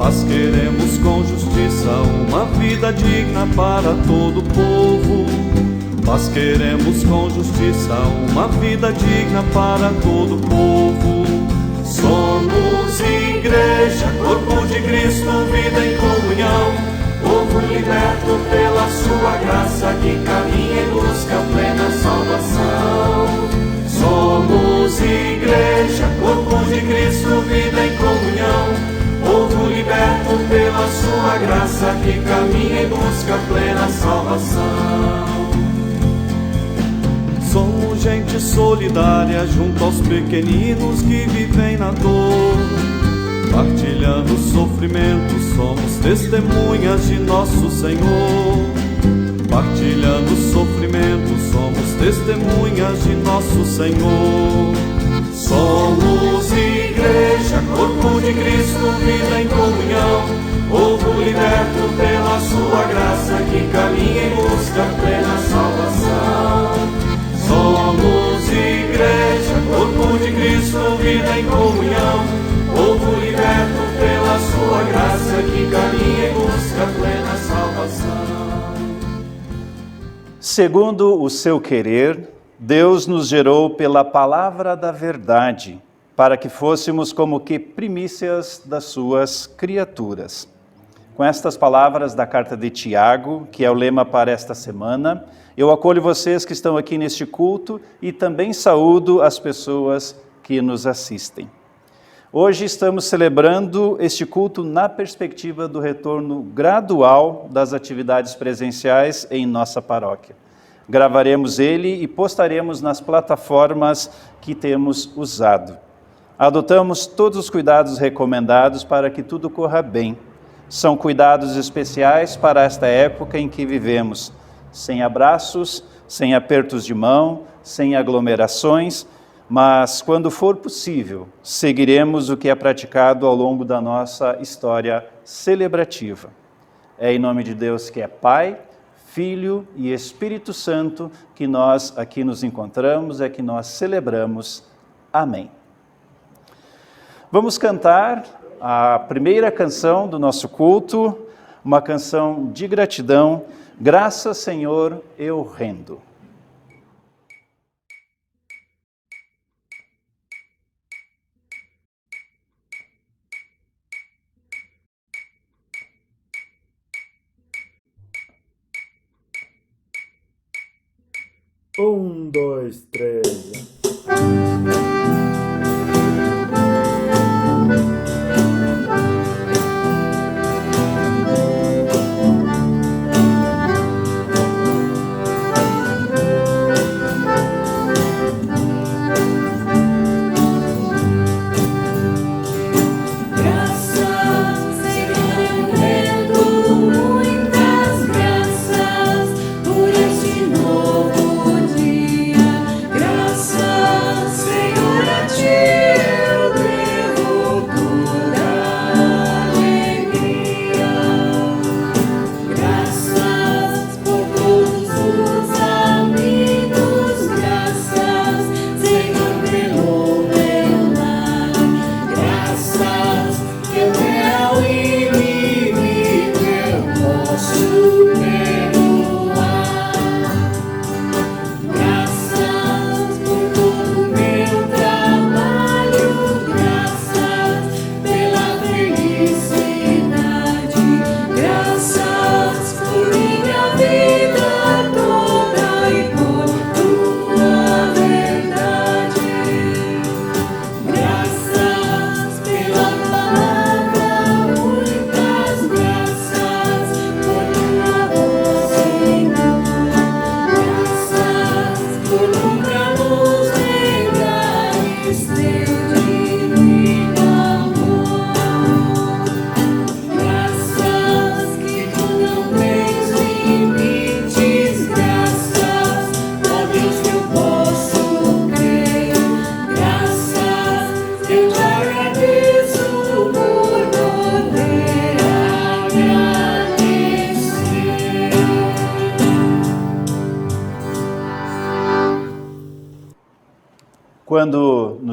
mas queremos com justiça uma vida digna para todo o povo. Mas queremos com justiça uma vida digna para todo o povo. Somos igreja, corpo de Cristo, vida em comunhão, povo liberto pela sua graça que caminha em busca plena salvação. Somos igreja, corpo de Cristo, vida em comunhão, povo liberto pela sua graça que caminha em busca plena salvação. Somos gente solidária junto aos pequeninos que vivem na dor. Partilhando o sofrimento, somos testemunhas de nosso Senhor. Partilhando o sofrimento, somos testemunhas de nosso Senhor. Somos igreja, corpo de Cristo, vida em comunhão, povo liberto pela sua graça que caminha em busca plena salvação. Somos igreja, corpo de Cristo, vida em comunhão, povo liberto pela sua graça que caminha em busca plena salvação. Segundo o seu querer, Deus nos gerou pela palavra da verdade, para que fôssemos como que primícias das suas criaturas. Com estas palavras da carta de Tiago, que é o lema para esta semana, eu acolho vocês que estão aqui neste culto e também saúdo as pessoas que nos assistem. Hoje estamos celebrando este culto na perspectiva do retorno gradual das atividades presenciais em nossa paróquia. Gravaremos ele e postaremos nas plataformas que temos usado. Adotamos todos os cuidados recomendados para que tudo corra bem. São cuidados especiais para esta época em que vivemos, sem abraços, sem apertos de mão, sem aglomerações, mas quando for possível, seguiremos o que é praticado ao longo da nossa história celebrativa. É em nome de Deus que é Pai, Filho e Espírito Santo que nós aqui nos encontramos, é que nós celebramos. Amém. Vamos cantar a primeira canção do nosso culto, uma canção de gratidão. Graças, Senhor, eu rendo. Um, dois, três.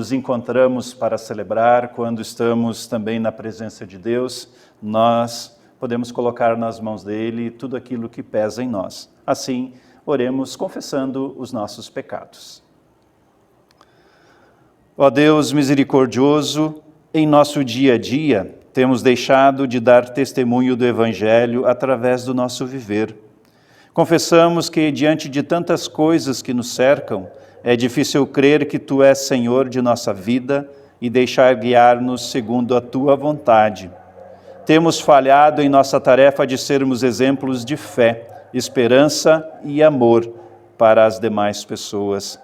nos encontramos para celebrar, quando estamos também na presença de Deus, nós podemos colocar nas mãos dele tudo aquilo que pesa em nós. Assim, oremos confessando os nossos pecados. Ó Deus misericordioso, em nosso dia a dia, temos deixado de dar testemunho do Evangelho através do nosso viver. Confessamos que, diante de tantas coisas que nos cercam, é difícil crer que Tu és Senhor de nossa vida e deixar guiar-nos segundo a Tua vontade. Temos falhado em nossa tarefa de sermos exemplos de fé, esperança e amor para as demais pessoas.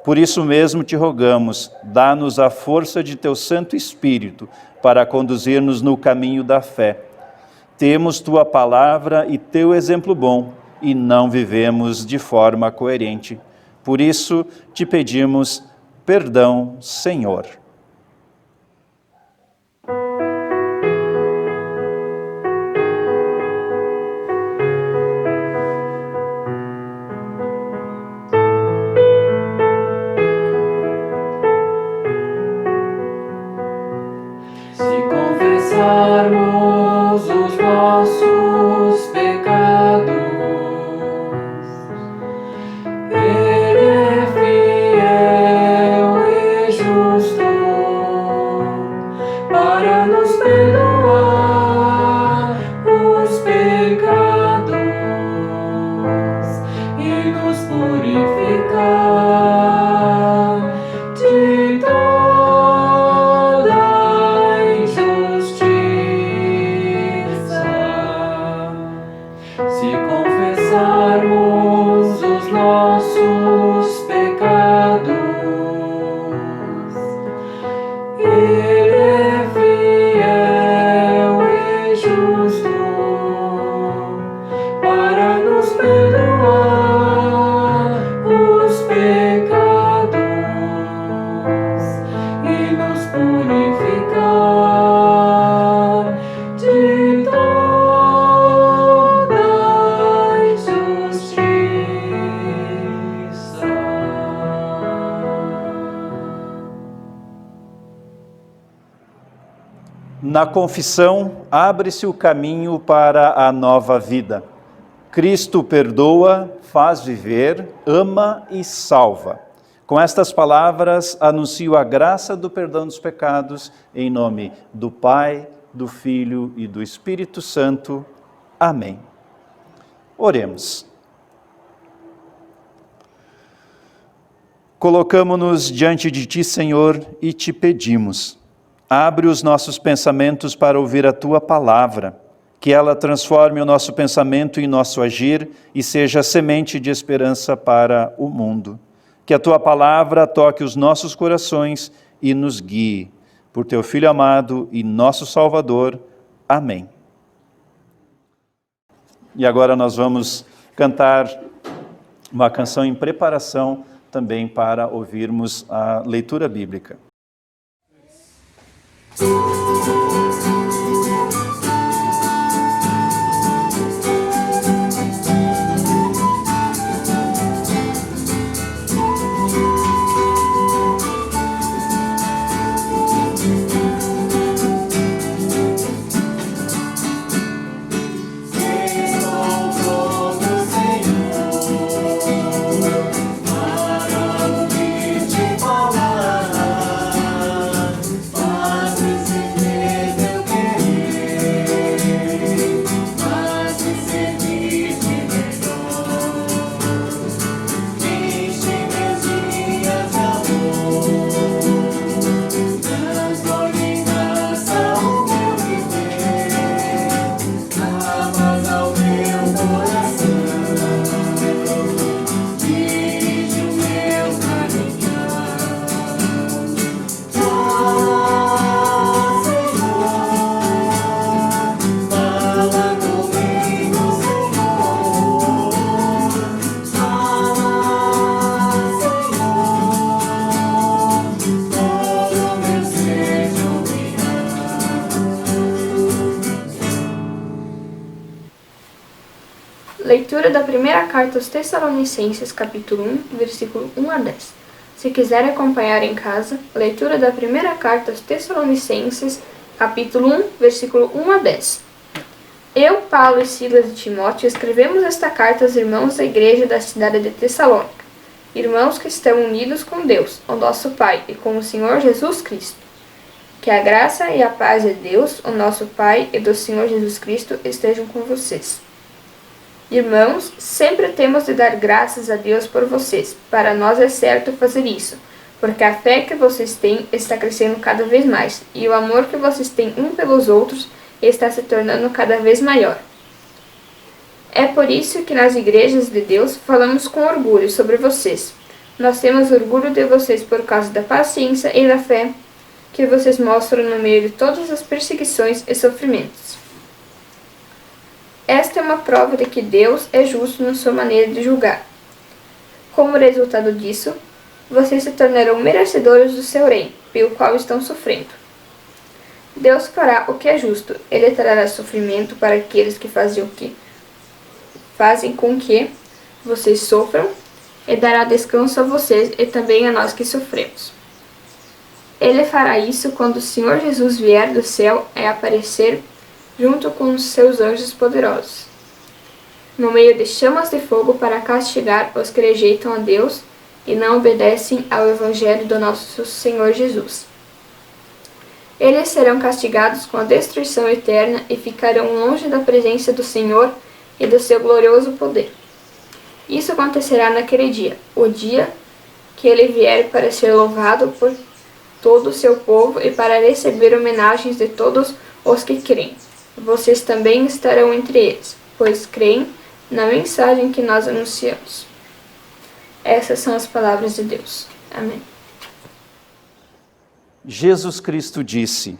Por isso mesmo te rogamos, dá-nos a força de Teu Santo Espírito para conduzir-nos no caminho da fé. Temos Tua palavra e Teu exemplo bom e não vivemos de forma coerente. Por isso te pedimos perdão, Senhor. Confessarmos os nossos pecados, Ele é fiel e justo para nos perdoar os pecados e nos purificar de se confessarmos os nossos pecados, Ele é fiel e justo para nos perdoar os pecados e nos purificar de Na confissão, abre-se o caminho para a nova vida. Cristo perdoa, faz viver, ama e salva. Com estas palavras, anuncio a graça do perdão dos pecados, em nome do Pai, do Filho e do Espírito Santo. Amém. Oremos. Colocamo-nos diante de Ti, Senhor, e Te pedimos. Abre os nossos pensamentos para ouvir a Tua palavra, que ela transforme o nosso pensamento em nosso agir e seja semente de esperança para o mundo. Que a Tua palavra toque os nossos corações e nos guie. Por Teu Filho amado e nosso Salvador. Amém. E agora nós vamos cantar uma canção em preparação também para ouvirmos a leitura bíblica. Leitura da primeira carta aos Tessalonicenses, capítulo 1, versículo 1 a 10. Se quiser acompanhar em casa, leitura da primeira carta aos Tessalonicenses, capítulo 1, versículo 1 a 10. Eu, Paulo e Silas e Timóteo escrevemos esta carta aos irmãos da igreja da cidade de Tessalônica, irmãos que estão unidos com Deus, o nosso Pai, e com o Senhor Jesus Cristo. Que a graça e a paz de Deus, o nosso Pai, e do Senhor Jesus Cristo estejam com vocês. Irmãos, sempre temos de dar graças a Deus por vocês. Para nós é certo fazer isso, porque a fé que vocês têm está crescendo cada vez mais, e o amor que vocês têm um pelos outros está se tornando cada vez maior. É por isso que nas igrejas de Deus falamos com orgulho sobre vocês. Nós temos orgulho de vocês por causa da paciência e da fé que vocês mostram no meio de todas as perseguições e sofrimentos. Esta é uma prova de que Deus é justo na sua maneira de julgar. Como resultado disso, vocês se tornarão merecedores do seu reino, pelo qual estão sofrendo. Deus fará o que é justo. Ele trará sofrimento para aqueles que fazem com que vocês sofram, e dará descanso a vocês e também a nós que sofremos. Ele fará isso quando o Senhor Jesus vier do céu e aparecer junto com os seus anjos poderosos, no meio de chamas de fogo para castigar os que rejeitam a Deus e não obedecem ao Evangelho do nosso Senhor Jesus. Eles serão castigados com a destruição eterna e ficarão longe da presença do Senhor e do seu glorioso poder. Isso acontecerá naquele dia, o dia que ele vier para ser louvado por todo o seu povo e para receber homenagens de todos os que creem. Vocês também estarão entre eles, pois creem na mensagem que nós anunciamos. Essas são as palavras de Deus. Amém. Jesus Cristo disse: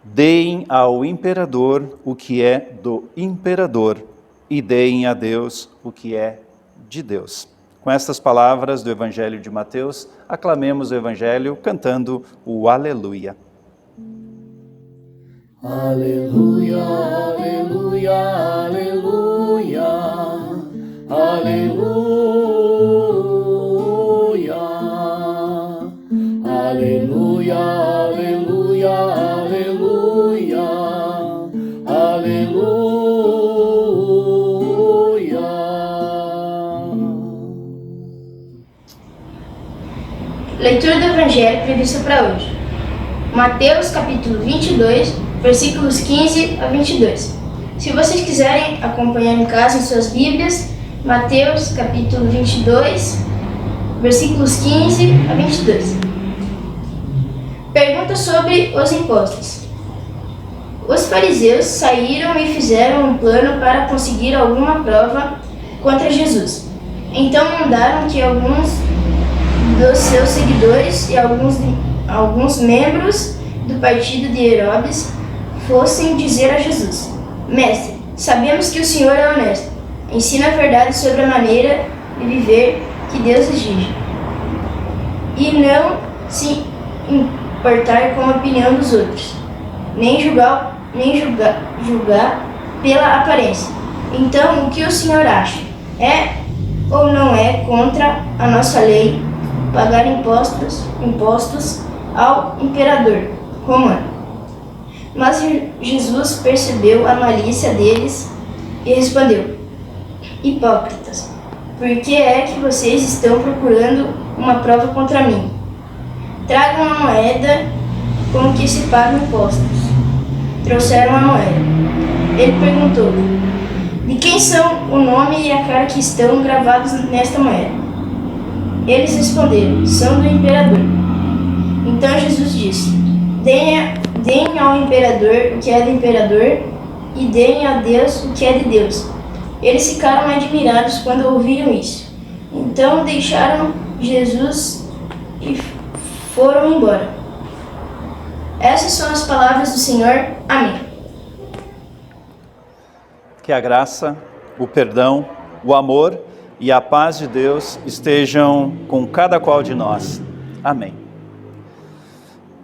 deem ao imperador o que é do imperador e deem a Deus o que é de Deus. Com estas palavras do Evangelho de Mateus, aclamemos o Evangelho cantando o Aleluia. Aleluia, aleluia, aleluia, aleluia, aleluia, aleluia, aleluia, aleluia. Leitura do Evangelho prevista para hoje. Mateus capítulo 22, versículos 15 a 22. Se vocês quiserem acompanhar em casa em suas Bíblias, Mateus capítulo 22, versículos 15 a 22. Pergunta sobre os impostos. Os fariseus saíram e fizeram um plano para conseguir alguma prova contra Jesus. Então mandaram que alguns dos seus seguidores e alguns membros do partido de Herodes fossem dizer a Jesus: Mestre, sabemos que o Senhor é honesto. Ensina a verdade sobre a maneira de viver que Deus exige. E não se importar com a opinião dos outros, nem julgar pela aparência. Então, o que o Senhor acha? É ou não é contra a nossa lei pagar impostos ao imperador romano? Mas Jesus percebeu a malícia deles e respondeu: Hipócritas, por que é que vocês estão procurando uma prova contra mim? Tragam a moeda com que se pagam impostos. Trouxeram a moeda. Ele perguntou: De quem são o nome e a cara que estão gravados nesta moeda? Eles responderam: São do imperador. Então Jesus disse: Deem ao imperador o que é do imperador e deem a Deus o que é de Deus. Eles ficaram admirados quando ouviram isso. Então deixaram Jesus e foram embora. Essas são as palavras do Senhor. Amém. Que a graça, o perdão, o amor e a paz de Deus estejam com cada qual de nós. Amém.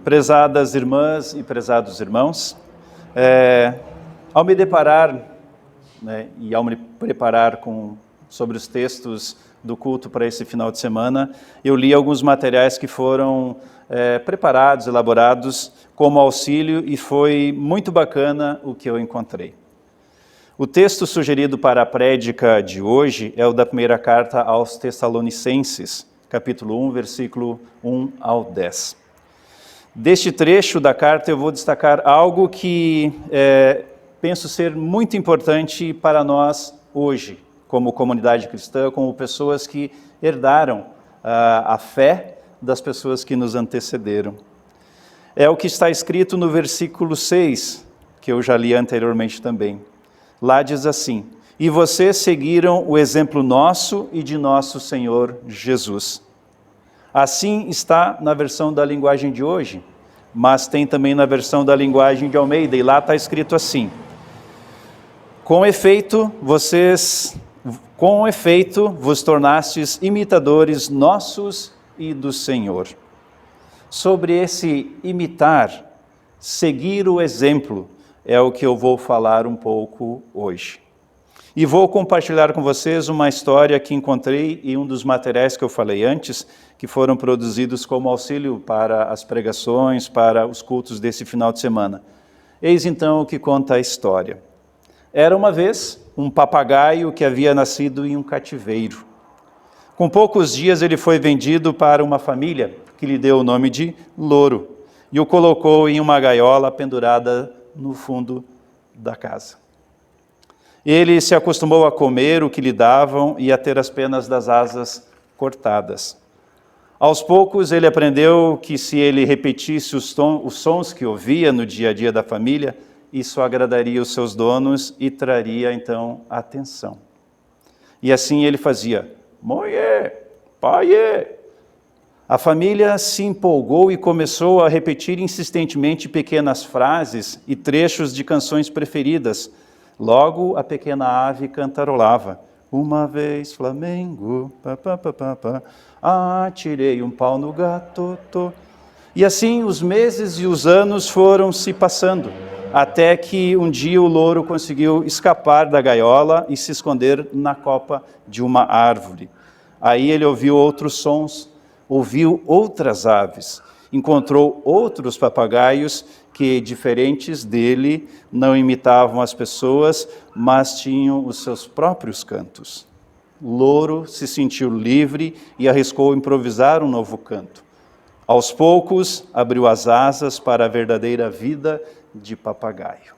Prezadas irmãs e prezados irmãos, ao me deparar e ao me preparar com sobre os textos do culto para esse final de semana, eu li alguns materiais que foram preparados, elaborados como auxílio, e foi muito bacana o que eu encontrei. O texto sugerido para a prédica de hoje é o da primeira carta aos Tessalonicenses, capítulo 1, versículo 1 ao 10. Deste trecho da carta eu vou destacar algo que penso ser muito importante para nós hoje, como comunidade cristã, como pessoas que herdaram a fé das pessoas que nos antecederam. É o que está escrito no versículo 6, que eu já li anteriormente também. Lá diz assim: e vocês seguiram o exemplo nosso e de nosso Senhor Jesus. Assim está na versão da linguagem de hoje, mas tem também na versão da linguagem de Almeida, e lá está escrito assim: com efeito, vos tornastes imitadores nossos e do Senhor. Sobre esse imitar, seguir o exemplo, é o que eu vou falar um pouco hoje. E vou compartilhar com vocês uma história que encontrei em um dos materiais que eu falei antes, que foram produzidos como auxílio para as pregações, para os cultos desse final de semana. Eis então o que conta a história. Era uma vez um papagaio que havia nascido em um cativeiro. Com poucos dias ele foi vendido para uma família que lhe deu o nome de Louro e o colocou em uma gaiola pendurada no fundo da casa. Ele se acostumou a comer o que lhe davam e a ter as penas das asas cortadas. Aos poucos ele aprendeu que se ele repetisse os sons que ouvia no dia a dia da família, isso agradaria os seus donos e traria então atenção. E assim ele fazia: "Moie, paie". A família se empolgou e começou a repetir insistentemente pequenas frases e trechos de canções preferidas. Logo a pequena ave cantarolava: uma vez Flamengo, atirei um pau no gato. E assim os meses e os anos foram se passando, até que um dia o louro conseguiu escapar da gaiola e se esconder na copa de uma árvore. Aí ele ouviu outros sons, ouviu outras aves, encontrou outros papagaios que, diferentes dele, não imitavam as pessoas, mas tinham os seus próprios cantos. Louro se sentiu livre e arriscou improvisar um novo canto. Aos poucos, abriu as asas para a verdadeira vida de papagaio.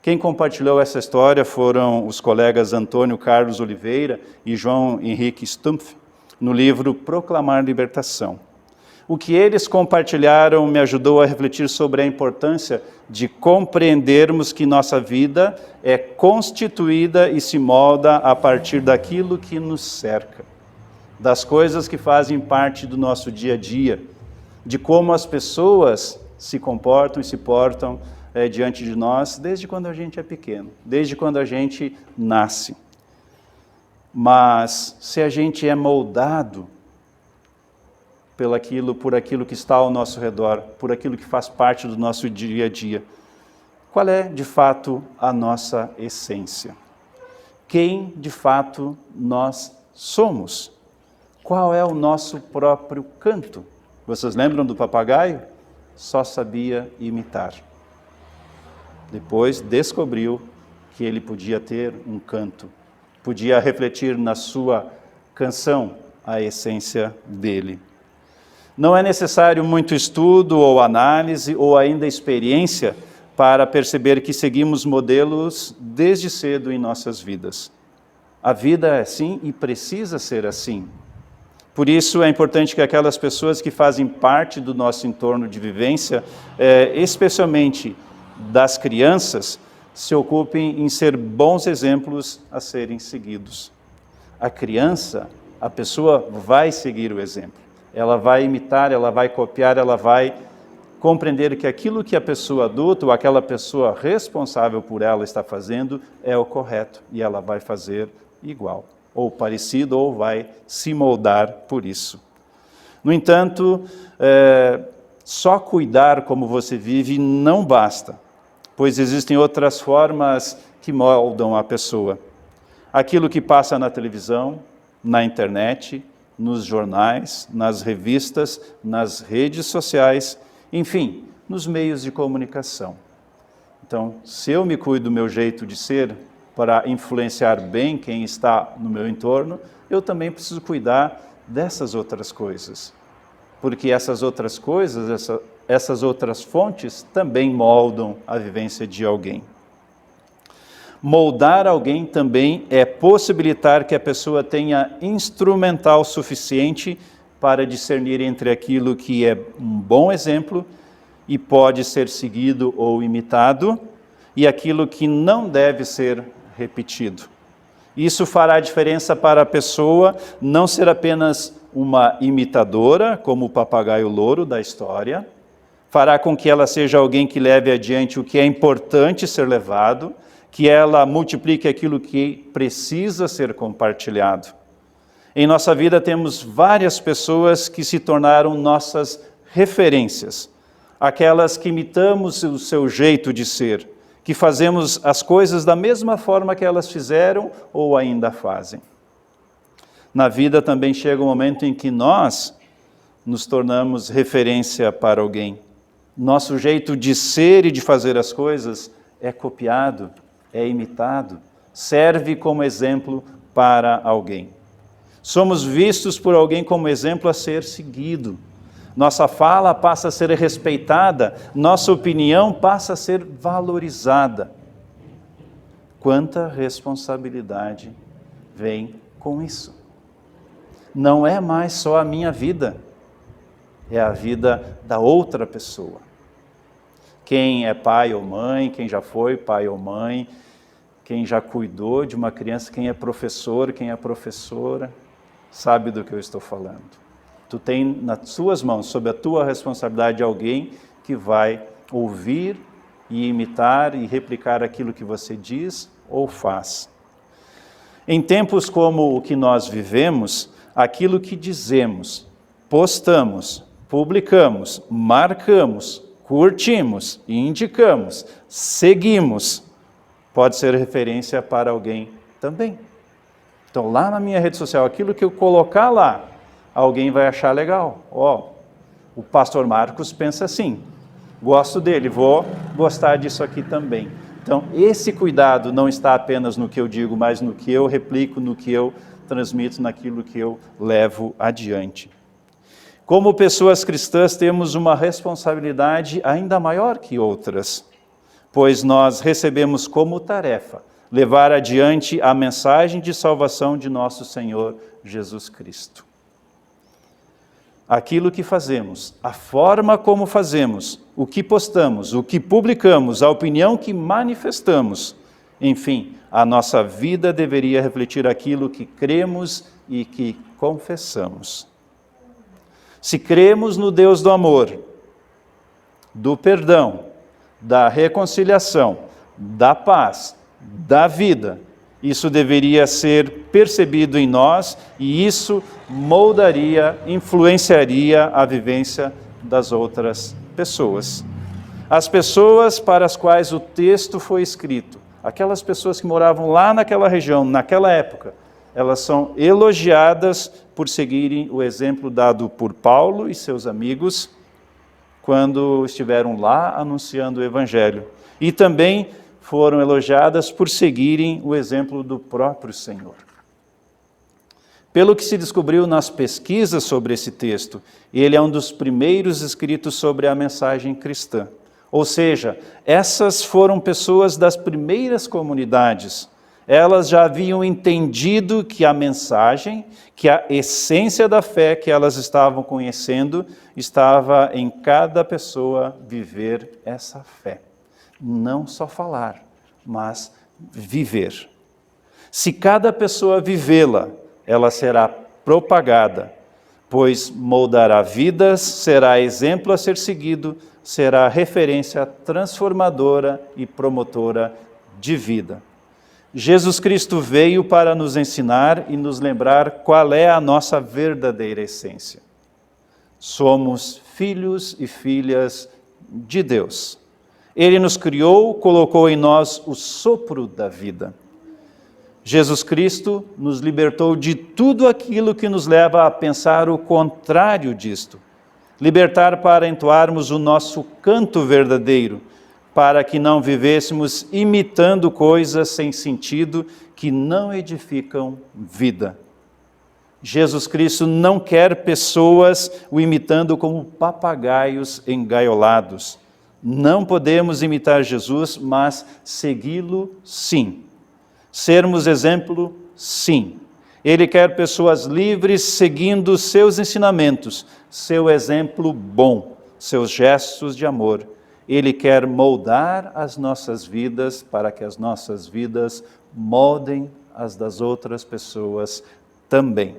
Quem compartilhou essa história foram os colegas Antônio Carlos Oliveira e João Henrique Stumpf, no livro Proclamar Libertação. O que eles compartilharam me ajudou a refletir sobre a importância de compreendermos que nossa vida é constituída e se molda a partir daquilo que nos cerca, das coisas que fazem parte do nosso dia a dia, de como as pessoas se comportam e se portam diante de nós desde quando a gente é pequeno, desde quando a gente nasce. Mas se a gente é moldado por aquilo que está ao nosso redor, por aquilo que faz parte do nosso dia a dia, qual é de fato a nossa essência? Quem de fato nós somos? Qual é o nosso próprio canto? Vocês lembram do papagaio? Só sabia imitar. Depois descobriu que ele podia ter um canto, podia refletir na sua canção a essência dele. Não é necessário muito estudo ou análise ou ainda experiência para perceber que seguimos modelos desde cedo em nossas vidas. A vida é assim e precisa ser assim. Por isso é importante que aquelas pessoas que fazem parte do nosso entorno de vivência, especialmente das crianças, se ocupem em ser bons exemplos a serem seguidos. A criança, a pessoa vai seguir o exemplo. Ela vai imitar, ela vai copiar, ela vai compreender que aquilo que a pessoa adulta ou aquela pessoa responsável por ela está fazendo é o correto e ela vai fazer igual, ou parecido, ou vai se moldar por isso. No entanto, só cuidar como você vive não basta, pois existem outras formas que moldam a pessoa. Aquilo que passa na televisão, na internet, nos jornais, nas revistas, nas redes sociais, enfim, nos meios de comunicação. Então, se eu me cuido do meu jeito de ser para influenciar bem quem está no meu entorno, eu também preciso cuidar dessas outras coisas. Porque essas outras coisas, essas outras fontes também moldam a vivência de alguém. Moldar alguém também é possibilitar que a pessoa tenha instrumental suficiente para discernir entre aquilo que é um bom exemplo e pode ser seguido ou imitado, e aquilo que não deve ser repetido. Isso fará diferença para a pessoa não ser apenas uma imitadora, como o papagaio louro da história, fará com que ela seja alguém que leve adiante o que é importante ser levado, que ela multiplique aquilo que precisa ser compartilhado. Em nossa vida temos várias pessoas que se tornaram nossas referências, aquelas que imitamos o seu jeito de ser, que fazemos as coisas da mesma forma que elas fizeram ou ainda fazem. Na vida também chega um momento em que nós nos tornamos referência para alguém. Nosso jeito de ser e de fazer as coisas é copiado, é imitado, serve como exemplo para alguém. Somos vistos por alguém como exemplo a ser seguido. Nossa fala passa a ser respeitada, nossa opinião passa a ser valorizada. Quanta responsabilidade vem com isso? Não é mais só a minha vida, é a vida da outra pessoa. Quem é pai ou mãe, quem já foi pai ou mãe, quem já cuidou de uma criança, quem é professor, quem é professora, sabe do que eu estou falando. Tu tem nas suas mãos, sob a tua responsabilidade, alguém que vai ouvir e imitar e replicar aquilo que você diz ou faz. Em tempos como o que nós vivemos, aquilo que dizemos, postamos, publicamos, marcamos, curtimos, indicamos, seguimos, pode ser referência para alguém também. Então, lá na minha rede social, aquilo que eu colocar lá, alguém vai achar legal. O pastor Marcos pensa assim, gosto dele, vou gostar disso aqui também. Então, esse cuidado não está apenas no que eu digo, mas no que eu replico, no que eu transmito, naquilo que eu levo adiante. Como pessoas cristãs, temos uma responsabilidade ainda maior que outras, pois nós recebemos como tarefa levar adiante a mensagem de salvação de nosso Senhor Jesus Cristo. Aquilo que fazemos, a forma como fazemos, o que postamos, o que publicamos, a opinião que manifestamos, enfim, a nossa vida deveria refletir aquilo que cremos e que confessamos. Se cremos no Deus do amor, do perdão, da reconciliação, da paz, da vida, isso deveria ser percebido em nós e isso moldaria, influenciaria a vivência das outras pessoas. As pessoas para as quais o texto foi escrito, aquelas pessoas que moravam lá naquela região, naquela época, elas são elogiadas por seguirem o exemplo dado por Paulo e seus amigos quando estiveram lá anunciando o Evangelho. E também foram elogiadas por seguirem o exemplo do próprio Senhor. Pelo que se descobriu nas pesquisas sobre esse texto, ele é um dos primeiros escritos sobre a mensagem cristã. Ou seja, essas foram pessoas das primeiras comunidades. Elas já haviam entendido que a mensagem, que a essência da fé que elas estavam conhecendo, estava em cada pessoa viver essa fé. Não só falar, mas viver. Se cada pessoa vivê-la, ela será propagada, pois moldará vidas, será exemplo a ser seguido, será referência transformadora e promotora de vida. Jesus Cristo veio para nos ensinar e nos lembrar qual é a nossa verdadeira essência. Somos filhos e filhas de Deus. Ele nos criou, colocou em nós o sopro da vida. Jesus Cristo nos libertou de tudo aquilo que nos leva a pensar o contrário disto. Libertar para entoarmos o nosso canto verdadeiro, para que não vivêssemos imitando coisas sem sentido que não edificam vida. Jesus Cristo não quer pessoas o imitando como papagaios engaiolados. Não podemos imitar Jesus, mas segui-lo, sim. Sermos exemplo, sim. Ele quer pessoas livres seguindo seus ensinamentos, seu exemplo bom, seus gestos de amor. Ele quer moldar as nossas vidas para que as nossas vidas moldem as das outras pessoas também.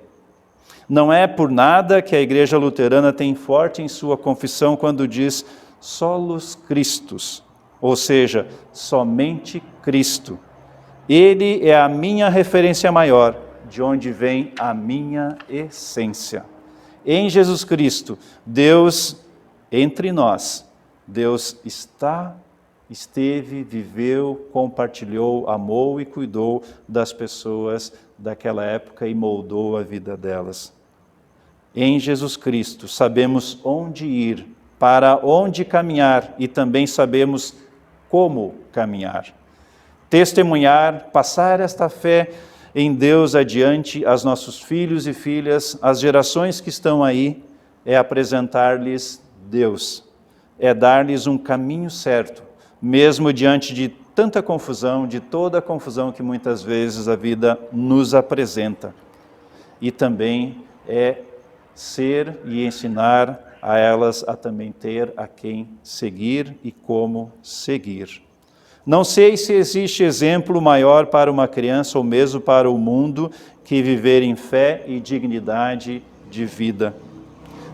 Não é por nada que a Igreja Luterana tem forte em sua confissão quando diz solos Christus, ou seja, somente Cristo. Ele é a minha referência maior, de onde vem a minha essência. Em Jesus Cristo, Deus entre nós, Deus esteve, viveu, compartilhou, amou e cuidou das pessoas daquela época e moldou a vida delas. Em Jesus Cristo, sabemos onde ir, para onde caminhar e também sabemos como caminhar. Testemunhar, passar esta fé em Deus adiante aos nossos filhos e filhas, às gerações que estão aí, é apresentar-lhes Deus, é dar-lhes um caminho certo, mesmo diante de tanta confusão, de toda a confusão que muitas vezes a vida nos apresenta. E também é ser e ensinar a elas a também ter a quem seguir e como seguir. Não sei se existe exemplo maior para uma criança ou mesmo para o mundo que viver em fé e dignidade de vida,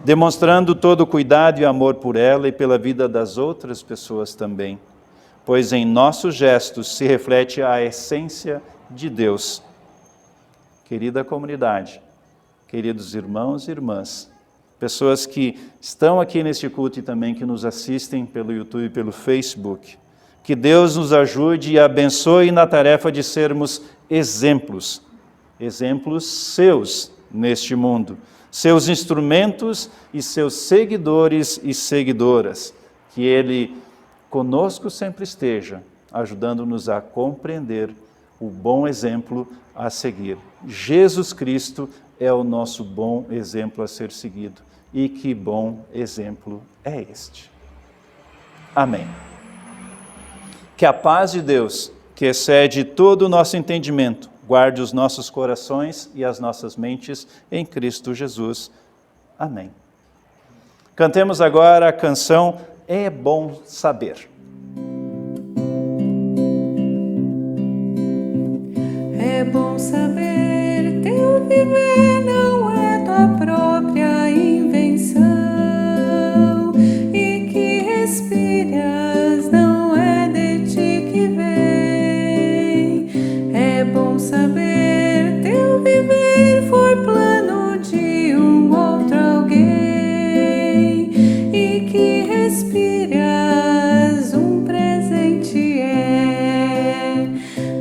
demonstrando todo o cuidado e amor por ela e pela vida das outras pessoas também, pois em nossos gestos se reflete a essência de Deus. Querida comunidade, queridos irmãos e irmãs, pessoas que estão aqui neste culto e também que nos assistem pelo YouTube e pelo Facebook, que Deus nos ajude e abençoe na tarefa de sermos exemplos seus neste mundo, seus instrumentos e seus seguidores e seguidoras, que Ele conosco sempre esteja, ajudando-nos a compreender o bom exemplo a seguir. Jesus Cristo é o nosso bom exemplo a ser seguido. E que bom exemplo é este. Amém. Que a paz de Deus, que excede todo o nosso entendimento, guarde os nossos corações e as nossas mentes em Cristo Jesus. Amém. Cantemos agora a canção É Bom Saber. É bom saber, teu viver não é tua própria invenção, e que respiras não é de ti que vem. É bom saber, teu viver foi plano de um outro alguém, e que respiras um presente é.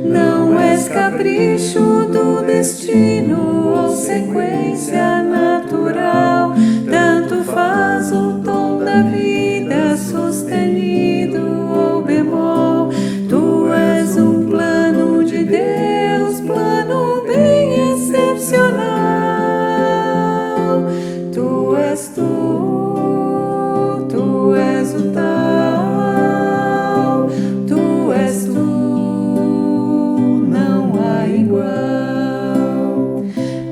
Não és capricho do destino ou sequência natural, tanto faz o tom da vida sustenido ou bemol. Tu és um plano de Deus, plano bem excepcional. Tu és o tal, tu és tu, não há igual.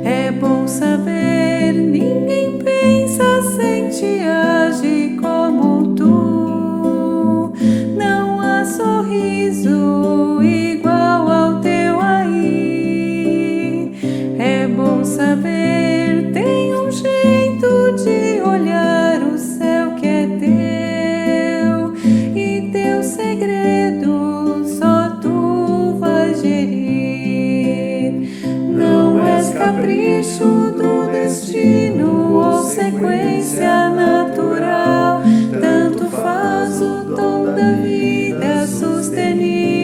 É bom saber, ninguém pensa, sente, age como tu. Não há sorriso igual ao teu aí. É bom saber, tem um jeito de olhar o céu que é teu, e teu segredo só tu vais gerir. Não és capricho do destino ou sequência natural, tanto faz o tom da vida sustenido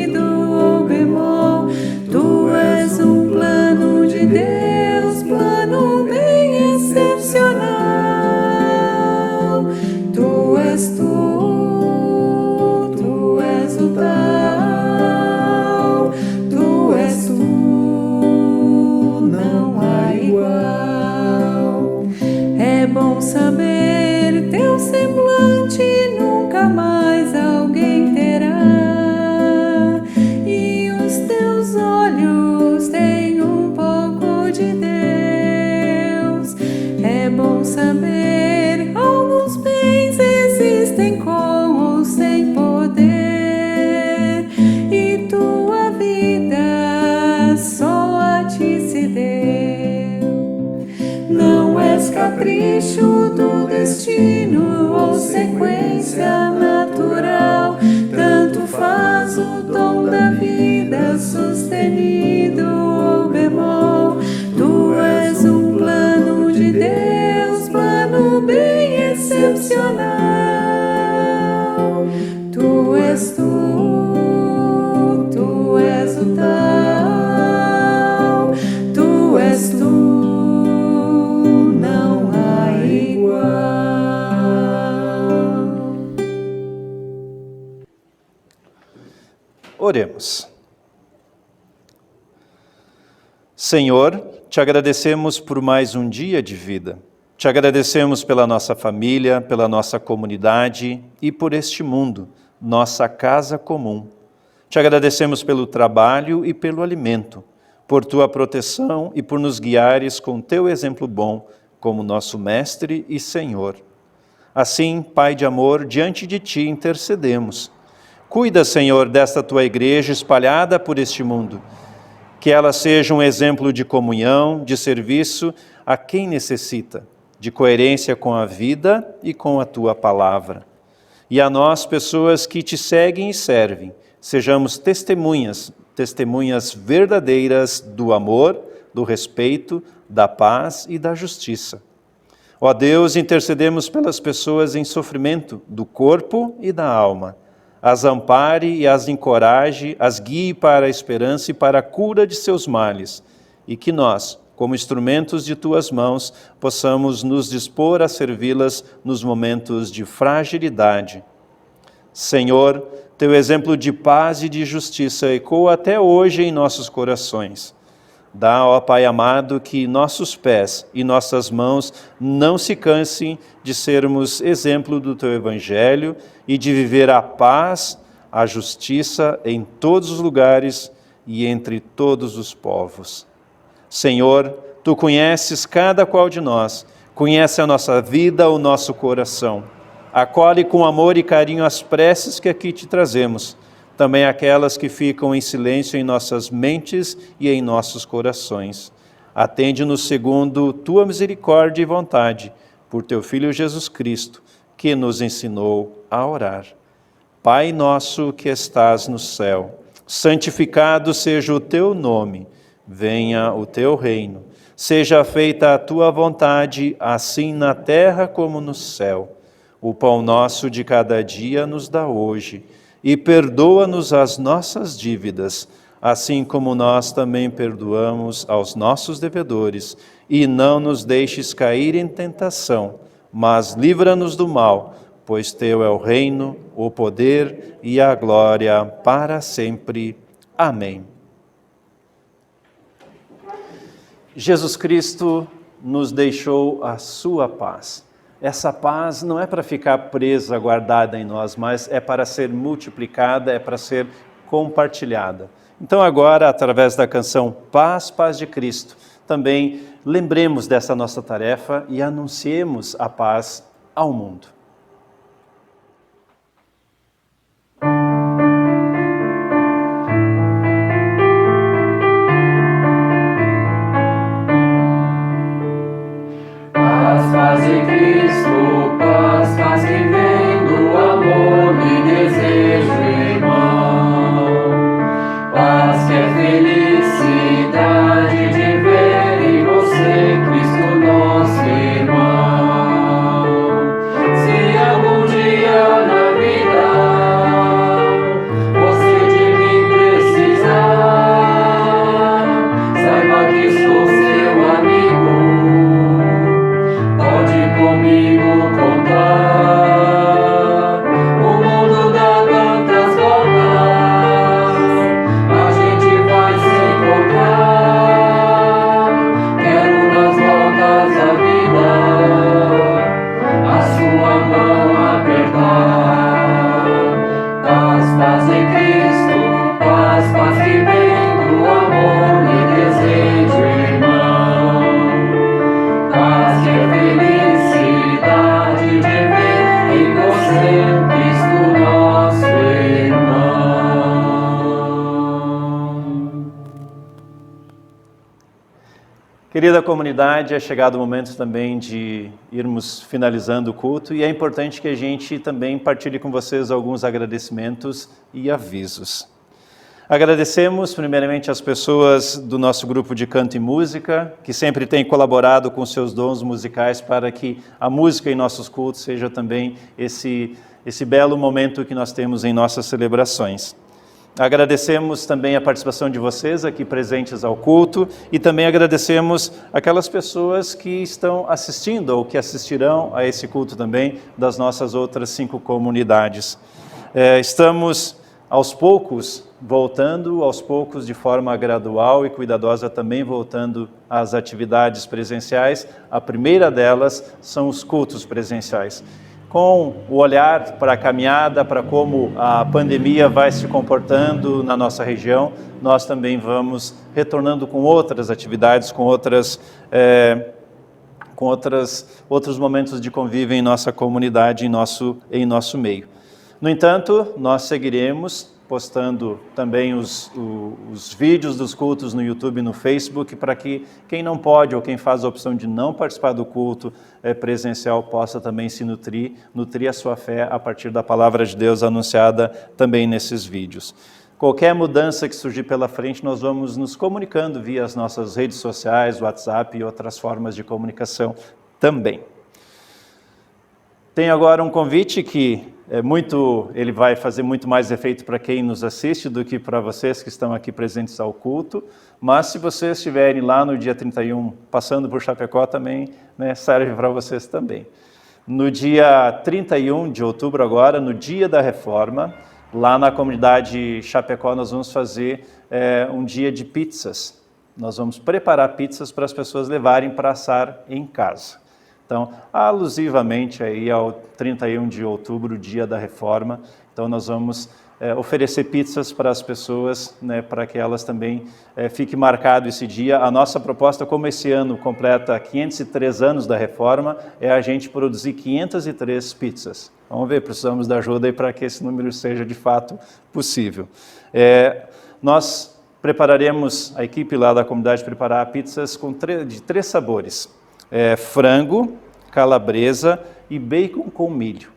eixo do destino ou sequência natural. Tanto faz o dom da vida, sustenido ou bemol. Tu és um plano de Deus, plano bem excepcional. Tu és o tal, tu és tu, não há igual. Oremos. Senhor, te agradecemos por mais um dia de vida. Te agradecemos pela nossa família, pela nossa comunidade e por este mundo, nossa casa comum. Te agradecemos pelo trabalho e pelo alimento, por tua proteção e por nos guiares com teu exemplo bom, como nosso Mestre e Senhor. Assim, Pai de amor, diante de ti intercedemos. Cuida, Senhor, desta tua igreja espalhada por este mundo, que ela seja um exemplo de comunhão, de serviço a quem necessita, de coerência com a vida e com a tua palavra. E a nós, pessoas que te seguem e servem, sejamos testemunhas verdadeiras do amor, do respeito, da paz e da justiça. Ó Deus, intercedemos pelas pessoas em sofrimento do corpo e da alma. As ampare e as encoraje, as guie para a esperança e para a cura de seus males, e que nós, como instrumentos de tuas mãos, possamos nos dispor a servi-las nos momentos de fragilidade. Senhor, teu exemplo de paz e de justiça ecoa até hoje em nossos corações. Dá, ó Pai amado, que nossos pés e nossas mãos não se cansem de sermos exemplo do teu Evangelho e de viver a paz, a justiça em todos os lugares e entre todos os povos. Senhor, tu conheces cada qual de nós, conhece a nossa vida, o nosso coração. Acolhe com amor e carinho as preces que aqui te trazemos, também aquelas que ficam em silêncio em nossas mentes e em nossos corações. Atende-nos segundo tua misericórdia e vontade, por teu Filho Jesus Cristo, que nos ensinou a orar. Pai nosso que estás no céu, santificado seja o teu nome, venha o teu reino, seja feita a tua vontade, assim na terra como no céu. O pão nosso de cada dia nos dá hoje, e perdoa-nos as nossas dívidas, assim como nós também perdoamos aos nossos devedores, e não nos deixes cair em tentação, mas livra-nos do mal, pois teu é o reino, o poder e a glória para sempre. Amém. Jesus Cristo nos deixou a sua paz. Essa paz não é para ficar presa, guardada em nós, mas é para ser multiplicada, é para ser compartilhada. Então agora, através da canção Paz, Paz de Cristo, também lembremos dessa nossa tarefa e anunciemos a paz ao mundo. Paz de Cristo, paz que vem do amor e desejo, irmão. Paz que é felicidade de ver em você Cristo, nosso irmão. Se Querida comunidade, é chegado o momento também de irmos finalizando o culto e é importante que a gente também partilhe com vocês alguns agradecimentos e avisos. Agradecemos primeiramente as pessoas do nosso grupo de canto e música, que sempre têm colaborado com seus dons musicais para que a música em nossos cultos seja também esse belo momento que nós temos em nossas celebrações. Agradecemos também a participação de vocês aqui presentes ao culto e também agradecemos aquelas pessoas que estão assistindo ou que assistirão a esse culto também das nossas outras 5 comunidades. Estamos aos poucos voltando, aos poucos de forma gradual e cuidadosa também voltando às atividades presenciais. A primeira delas são os cultos presenciais. Com o olhar para a caminhada, para como a pandemia vai se comportando na nossa região, nós também vamos retornando com outras atividades, com outros momentos de convívio em nossa comunidade, em nosso meio. No entanto, nós seguiremos postando também os vídeos dos cultos no YouTube e no Facebook, para que quem não pode ou quem faz a opção de não participar do culto presencial possa também se nutrir a sua fé a partir da palavra de Deus anunciada também nesses vídeos. Qualquer mudança que surgir pela frente, nós vamos nos comunicando via as nossas redes sociais, WhatsApp e outras formas de comunicação também. Tenho agora um convite que ele vai fazer muito mais efeito para quem nos assiste do que para vocês que estão aqui presentes ao culto, mas se vocês estiverem lá no dia 31, passando por Chapecó também, serve para vocês também. No dia 31 de outubro agora, no dia da reforma, lá na comunidade Chapecó nós vamos fazer um dia de pizzas. Nós vamos preparar pizzas para as pessoas levarem para assar em casa. Então, alusivamente aí ao 31 de outubro, dia da reforma, então nós vamos oferecer pizzas para as pessoas, para que elas também fique marcado esse dia. A nossa proposta, como esse ano completa 503 anos da reforma, é a gente produzir 503 pizzas. Vamos ver, precisamos da ajuda aí para que esse número seja de fato possível. Nós prepararemos, a equipe lá da comunidade preparar pizzas de 3 sabores. Frango, calabresa e bacon com milho.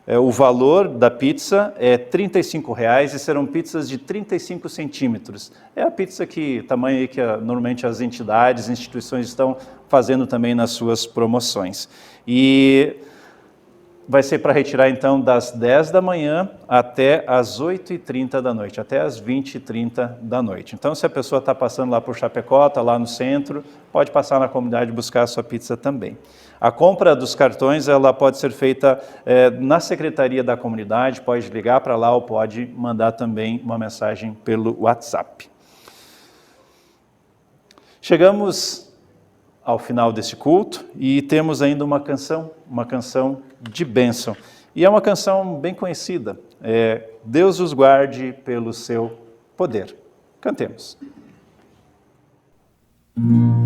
O valor da pizza é R$ 35,00 e serão pizzas de 35 centímetros. É a pizza tamanho aí que normalmente as entidades, instituições estão fazendo também nas suas promoções. E vai ser para retirar então das 10 da manhã até as 8h30 da noite, até as 20h30 da noite. Então, se a pessoa está passando lá por Chapecó, está lá no centro, pode passar na comunidade e buscar a sua pizza também. A compra dos cartões ela pode ser feita na secretaria da comunidade, pode ligar para lá ou pode mandar também uma mensagem pelo WhatsApp. Chegamos ao final desse culto e temos ainda uma canção de bênção. E é uma canção bem conhecida, Deus os guarde pelo seu poder. Cantemos. Seu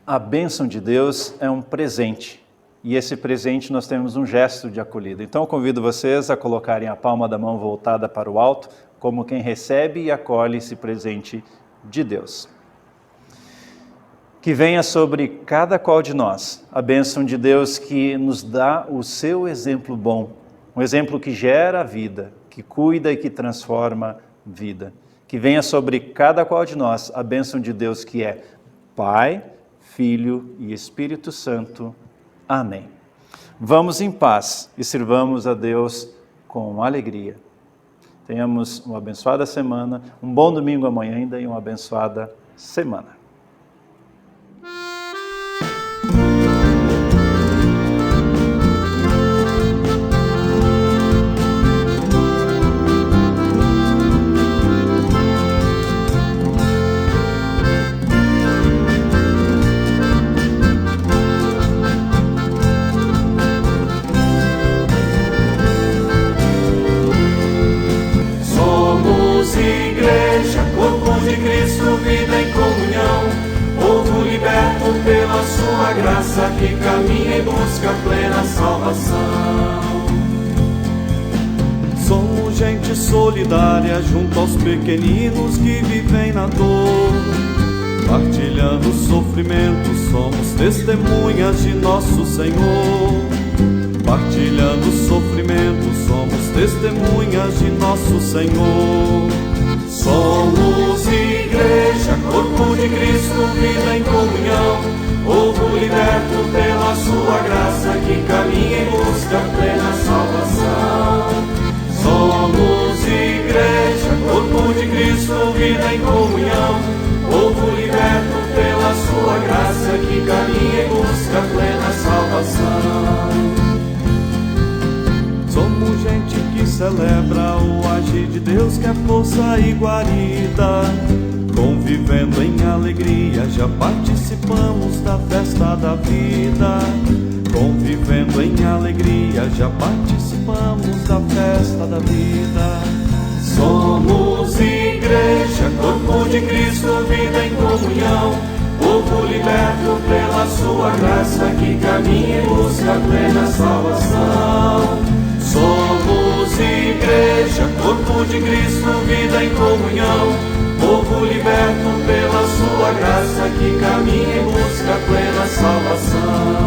A bênção de Deus é um presente. E esse presente nós temos um gesto de acolhida. Então eu convido vocês a colocarem a palma da mão voltada para o alto, como quem recebe e acolhe esse presente de Deus. Que venha sobre cada qual de nós a bênção de Deus que nos dá o seu exemplo bom, um exemplo que gera a vida, que cuida e que transforma vida. Que venha sobre cada qual de nós a bênção de Deus que é Pai, Filho e Espírito Santo. Amém. Vamos em paz e sirvamos a Deus com alegria. Tenhamos uma abençoada semana, um bom domingo amanhã ainda e uma abençoada semana. Vida em comunhão, povo liberto pela sua graça, que caminha em busca plena salvação. Somos gente solidária junto aos pequeninos que vivem na dor, partilhando o sofrimento, somos testemunhas de nosso Senhor. Partilhando o sofrimento, somos testemunhas de nosso Senhor. Somos igreja, corpo de Cristo, vida em comunhão, povo liberto pela sua graça, que caminha em busca plena salvação. Somos igreja, corpo de Cristo, vida em comunhão, povo liberto pela sua graça, que caminha em busca plena salvação. Somos gente que celebra o agir de Deus, que é força e guarida. Convivendo em alegria, já participamos da festa da vida. Convivendo em alegria, já participamos da festa da vida. Somos igreja, corpo de Cristo, vida em comunhão, povo liberto pela sua graça, que caminha em busca plena salvação. Somos igreja, corpo de Cristo, vida em comunhão, povo liberto pela sua graça, que caminha em busca plena salvação.